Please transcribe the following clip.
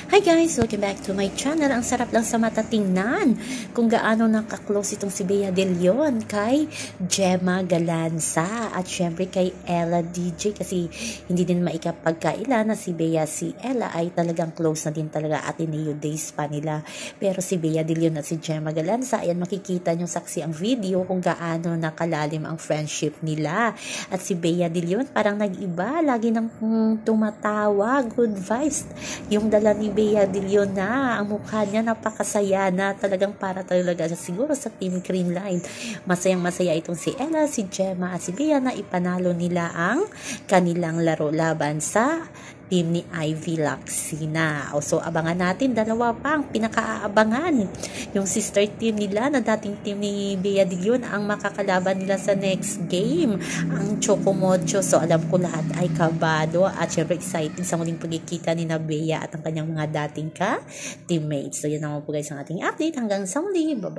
Hi guys! Welcome back to my channel. Ang sarap lang sa mata tingnan kung gaano nakaklose itong si Bea De Leon kay Gemma Galanza at syempre kay Ella DJ kasi hindi din maikapagkaila na si Bea si Ella ay talagang close na din talaga Ateneo days pa nila. Pero si Bea De Leon at si Gemma Galanza, ayan makikita nyo saksi ang video kung gaano nakalalim ang friendship nila. At si Bea De Leon parang nag-iba, lagi nang tumatawa, good vibes. Yung dala ni Bea De Leon na, ang mukha niya napakasaya na, talagang para talaga siguro sa Team Creamline. Masayang masaya itong si Ella, si Gemma at si Bea na ipanalo nila ang kanilang laro laban sa team ni Ivy Laxina. So abangan natin, dalawa pa ang pinakaabangan. Yung sister team nila na dating team ni Bea De Leon ang makakalaban nila sa next game, ang Chocomocho. So alam ko lahat ay kabado at syempre excited sa muling pagkikita ni na Bea at ang kanyang mga dating ka-teammates. So yun naman po guys ang ating update. Hanggang sa muli. Bye-bye.